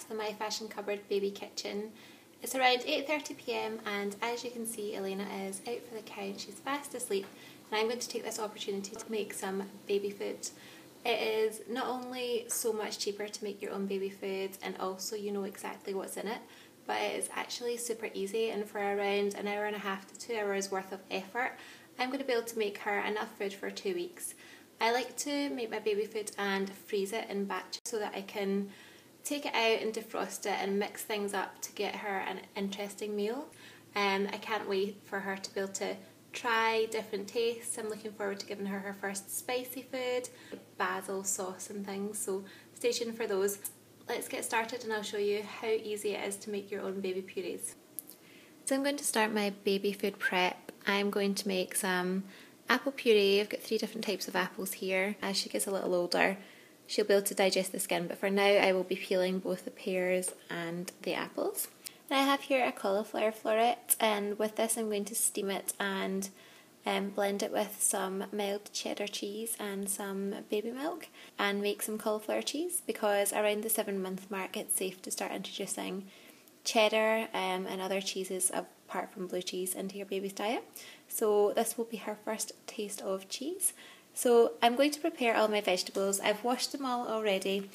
to the My Fashion Cupboard baby kitchen. It's around 8:30 p.m. and as you can see, Elena is out for the count. She's fast asleep and I'm going to take this opportunity to make some baby food. It is not only so much cheaper to make your own baby food and also you know exactly what's in it, but it is actually super easy, and for around an hour and a half to 2 hours worth of effort, I'm going to be able to make her enough food for 2 weeks. I like to make my baby food and freeze it in batches so that I can take it out and defrost it and mix things up to get her an interesting meal. I can't wait for her to be able to try different tastes. I'm looking forward to giving her first spicy food, basil sauce and things, so stay tuned for those. Let's get started and I'll show you how easy it is to make your own baby purees. So I'm going to start my baby food prep. I'm going to make some apple puree. I've got 3 different types of apples here. As she gets a little older, she'll be able to digest the skin, but for now I will be peeling both the pears and the apples. And I have here a cauliflower floret, and with this I'm going to steam it and blend it with some mild cheddar cheese and some baby milk and make some cauliflower cheese, because around the 7-month mark it's safe to start introducing cheddar and other cheeses apart from blue cheese into your baby's diet. So this will be her first taste of cheese. So I'm going to prepare all my vegetables. I've washed them all already.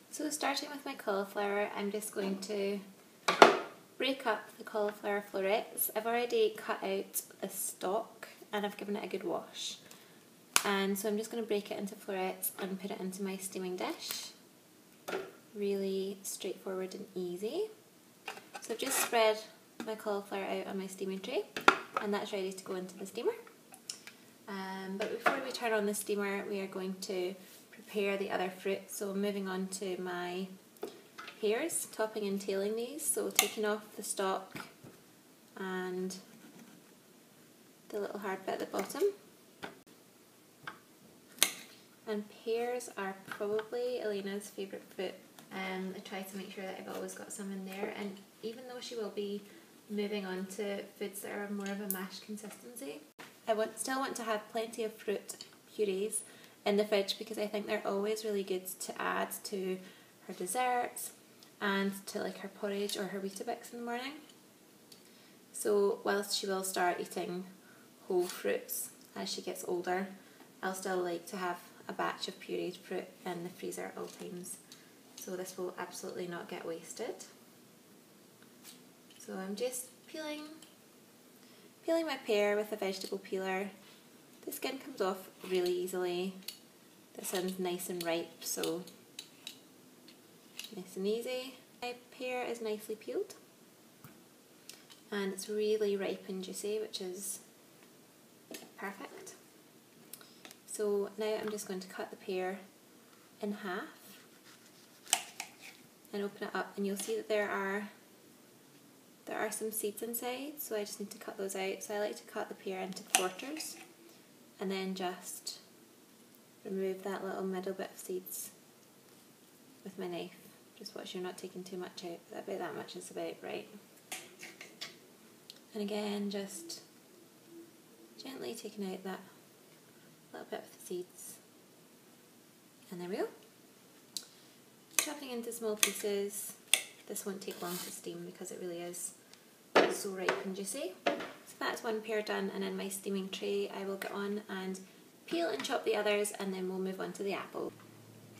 So starting with my cauliflower, I'm just going to break up the cauliflower florets. I've already cut out the stalk and I've given it a good wash. And so I'm just going to break it into florets and put it into my steaming dish. Really straightforward and easy. So I've just spread my cauliflower out on my steaming tray and that's ready to go into the steamer. But before we turn on the steamer, we are going to prepare the other fruit. So moving on to my pears, topping and tailing these. So taking off the stalk and the little hard bit at the bottom. And pears are probably Elena's favourite fruit. I try to make sure that I've always got some in there, and even though she will be moving on to foods that are more of a mash consistency, I still want to have plenty of fruit purees in the fridge because I think they're always really good to add to her desserts and to like her porridge or her Weetabix in the morning. So whilst she will start eating whole fruits as she gets older, I'll still like to have a batch of pureed fruit in the freezer at all times. So this will absolutely not get wasted. So I'm just peeling my pear with a vegetable peeler. The skin comes off really easily. This one's nice and ripe, so nice and easy. My pear is nicely peeled and it's really ripe and juicy, which is perfect. So now I'm just going to cut the pear in half and open it up, and you'll see that there are some seeds inside, so I just need to cut those out. So I like to cut the pear into quarters and then just remove that little middle bit of seeds with my knife. Just watch you're not taking too much out, about that much is about right. And again, just gently taking out that little bit of the seeds. And there we go. Chopping into small pieces. This won't take long to steam because it really is so ripe and juicy. So that's one pear done, and in my steaming tray I will get on and peel and chop the others, and then we'll move on to the apple.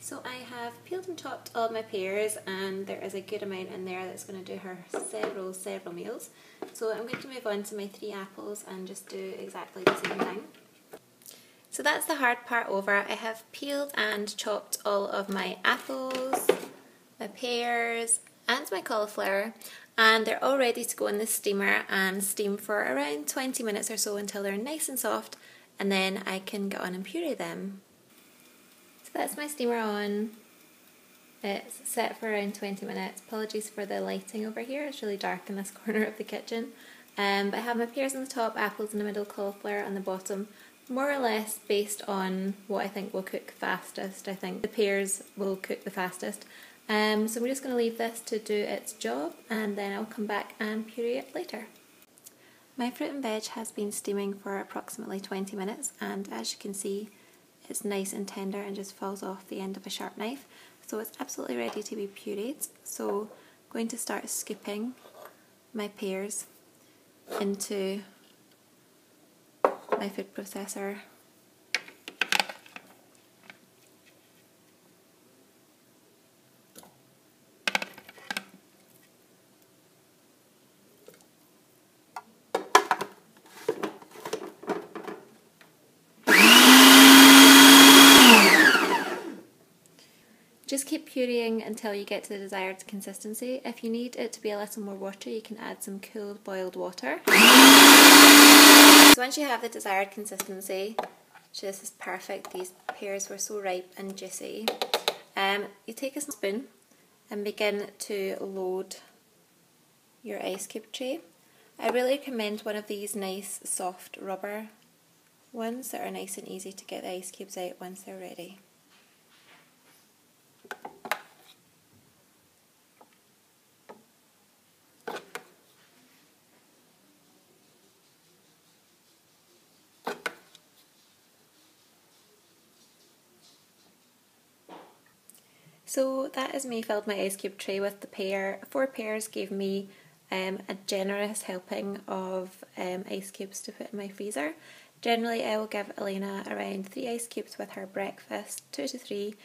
So I have peeled and chopped all my pears, and there is a good amount in there that's going to do her several meals. So I'm going to move on to my 3 apples and just do exactly the same thing. So that's the hard part over. I have peeled and chopped all of my apples, my pears and my cauliflower, and they're all ready to go in the steamer and steam for around 20 minutes or so until they're nice and soft, and then I can get on and puree them. So that's my steamer on. It's set for around 20 minutes. Apologies for the lighting over here, it's really dark in this corner of the kitchen. But I have my pears on the top, apples in the middle, cauliflower on the bottom, more or less based on what I think will cook fastest. I think the pears will cook the fastest. So I'm just going to leave this to do its job, and then I'll come back and puree it later. My fruit and veg has been steaming for approximately 20 minutes, and as you can see it's nice and tender and just falls off the end of a sharp knife. So it's absolutely ready to be pureed. So I'm going to start scooping my pears into my food processor. Just keep pureeing until you get to the desired consistency. If you need it to be a little more watery, you can add some cooled boiled water. So once you have the desired consistency, this is perfect. These pears were so ripe and juicy. You take a spoon and begin to load your ice cube tray. I really recommend one of these nice soft rubber ones that are nice and easy to get the ice cubes out once they're ready. So that is me filled my ice cube tray with the pear. 4 pears gave me a generous helping of ice cubes to put in my freezer. Generally I will give Elena around 3 ice cubes with her breakfast, 2 to 3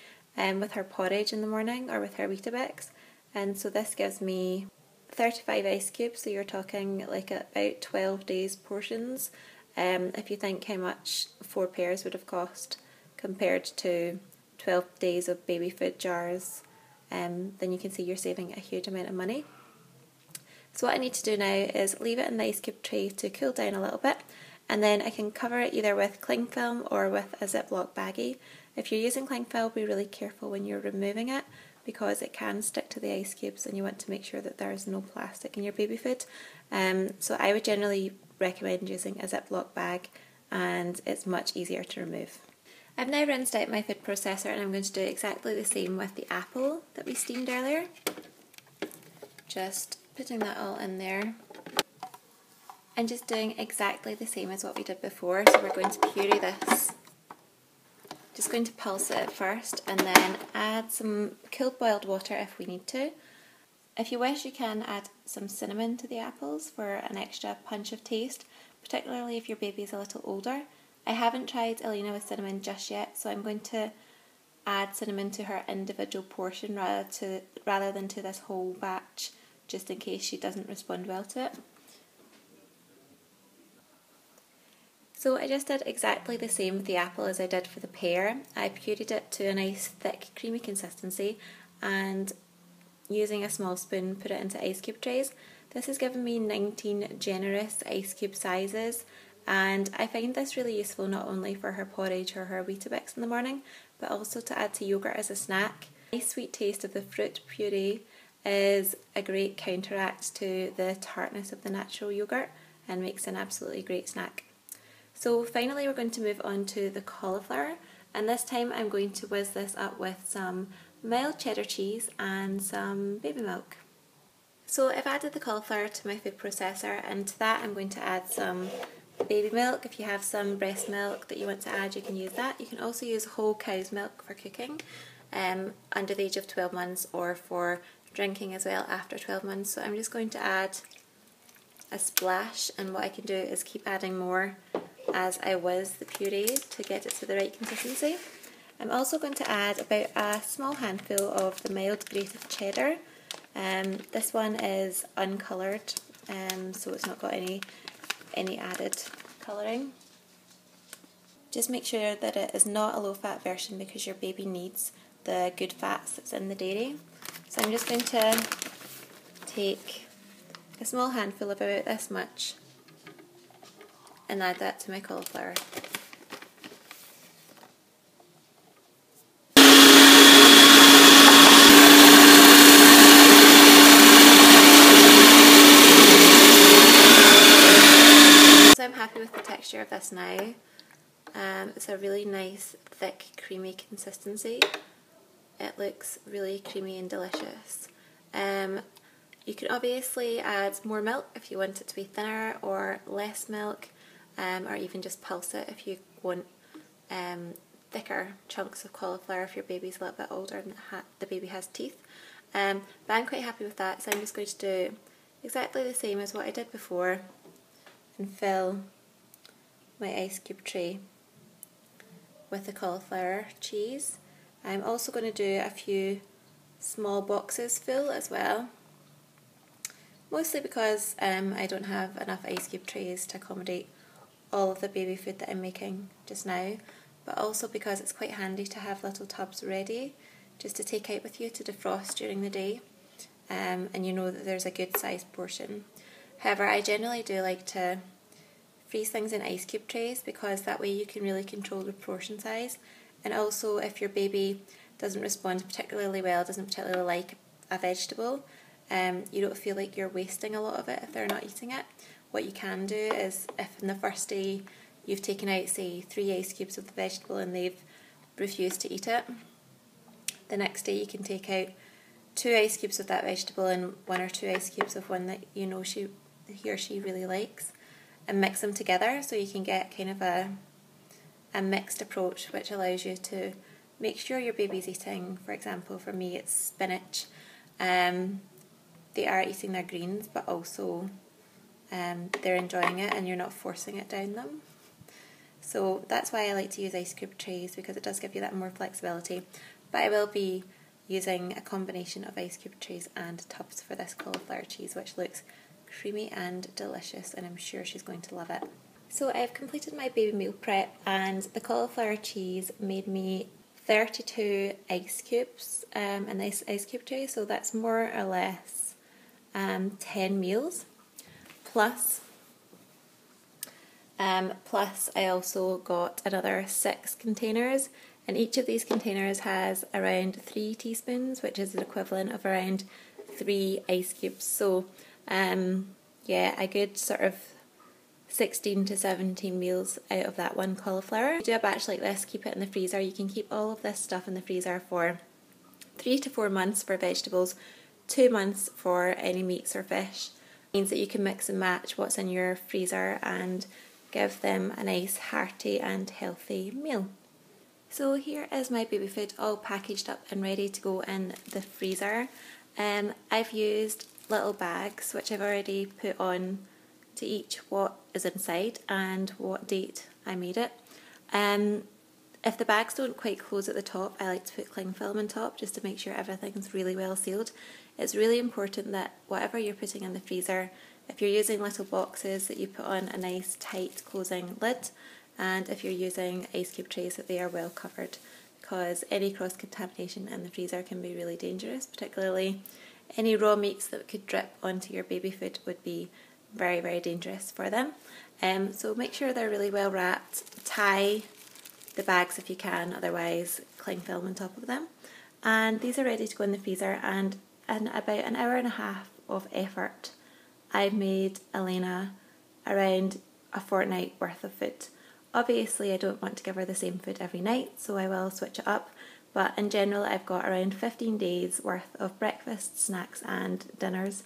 with her porridge in the morning or with her Weetabix. And so this gives me 35 ice cubes, so you're talking like about 12 days portions. If you think how much 4 pears would have cost compared to 12 days of baby food jars, then you can see you're saving a huge amount of money. So what I need to do now is leave it in the ice cube tray to cool down a little bit, and then I can cover it either with cling film or with a Ziploc baggie. If you're using cling film, be really careful when you're removing it because it can stick to the ice cubes and you want to make sure that there's no plastic in your baby food. So I would generally recommend using a Ziploc bag, and it's much easier to remove. I've now rinsed out my food processor and I'm going to do exactly the same with the apple that we steamed earlier. Just putting that all in there and just doing exactly the same as what we did before. So we're going to puree this. Just going to pulse it first and then add some cooled boiled water if we need to. If you wish, you can add some cinnamon to the apples for an extra punch of taste, particularly if your baby is a little older. I haven't tried Elena with cinnamon just yet, so I'm going to add cinnamon to her individual portion rather than to this whole batch, just in case she doesn't respond well to it. So I just did exactly the same with the apple as I did for the pear. I pureed it to a nice thick creamy consistency and using a small spoon put it into ice cube trays. This has given me 19 generous ice cube sizes. And I find this really useful not only for her porridge or her Weetabix in the morning, but also to add to yoghurt as a snack. The nice sweet taste of the fruit puree is a great counteract to the tartness of the natural yoghurt and makes an absolutely great snack. So finally we're going to move on to the cauliflower, and this time I'm going to whiz this up with some mild cheddar cheese and some baby milk. So I've added the cauliflower to my food processor, and to that I'm going to add some baby milk. If you have some breast milk that you want to add, you can use that. You can also use whole cow's milk for cooking under the age of 12 months or for drinking as well after 12 months. So I'm just going to add a splash, and what I can do is keep adding more as I whiz the puree to get it to the right consistency. I'm also going to add about a small handful of the mild grated cheddar. This one is uncoloured, so it's not got any added colouring. Just make sure that it is not a low fat version because your baby needs the good fats that's in the dairy. So I'm just going to take a small handful of about this much and add that to my cauliflower. So I'm happy with the texture of this now. It's a really nice, thick, creamy consistency. It looks really creamy and delicious. You can obviously add more milk if you want it to be thinner or less milk, or even just pulse it if you want thicker chunks of cauliflower if your baby's a little bit older and the baby has teeth. But I'm quite happy with that, so I'm just going to do exactly the same as what I did before and fill my ice cube tray with the cauliflower cheese. I'm also going to do a few small boxes full as well, mostly because I don't have enough ice cube trays to accommodate all of the baby food that I'm making just now, but also because it's quite handy to have little tubs ready just to take out with you to defrost during the day, and you know that there's a good sized portion. However, I generally do like to freeze things in ice cube trays because that way you can really control the portion size, and also if your baby doesn't respond particularly well, doesn't particularly like a vegetable, you don't feel like you're wasting a lot of it if they're not eating it. What you can do is, if in the first day you've taken out, say, 3 ice cubes of the vegetable and they've refused to eat it, the next day you can take out 2 ice cubes of that vegetable and 1 or 2 ice cubes of one that you know he or she really likes, and mix them together so you can get kind of a mixed approach, which allows you to make sure your baby's eating, for example, for me it's spinach. They are eating their greens, but also they're enjoying it and you're not forcing it down them. So that's why I like to use ice cube trays, because it does give you that more flexibility. But I will be using a combination of ice cube trays and tubs for this cauliflower cheese, which looks creamy and delicious, and I'm sure she's going to love it. So I've completed my baby meal prep, and the cauliflower cheese made me 32 ice cubes in this ice cube tray, so that's more or less 10 meals. Plus I also got another 6 containers, and each of these containers has around 3 teaspoons, which is the equivalent of around 3 ice cubes. So yeah, a good sort of 16 to 17 meals out of that one cauliflower. If you do a batch like this, keep it in the freezer. You can keep all of this stuff in the freezer for 3 to 4 months for vegetables, 2 months for any meats or fish. It means that you can mix and match what's in your freezer and give them a nice hearty and healthy meal. So here is my baby food all packaged up and ready to go in the freezer. I've used little bags which I've already put on to each what is inside and what date I made it. If the bags don't quite close at the top, I like to put cling film on top just to make sure everything's really well sealed. It's really important that whatever you're putting in the freezer, if you're using little boxes, that you put on a nice tight closing lid, and if you're using ice cube trays, that they are well covered, because any cross-contamination in the freezer can be really dangerous. Particularly any raw meats that could drip onto your baby food would be very, very dangerous for them. So make sure they're really well wrapped. Tie the bags if you can, otherwise cling film on top of them. And these are ready to go in the freezer, and in about an hour and a half of effort I've made Elena around a fortnight worth of food. Obviously I don't want to give her the same food every night, so I will switch it up, but in general I've got around 15 days worth of breakfast, snacks and dinners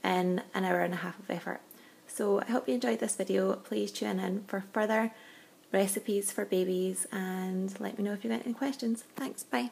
in an hour and a half of effort. So I hope you enjoyed this video. Please tune in for further recipes for babies and let me know if you've got any questions. Thanks, bye.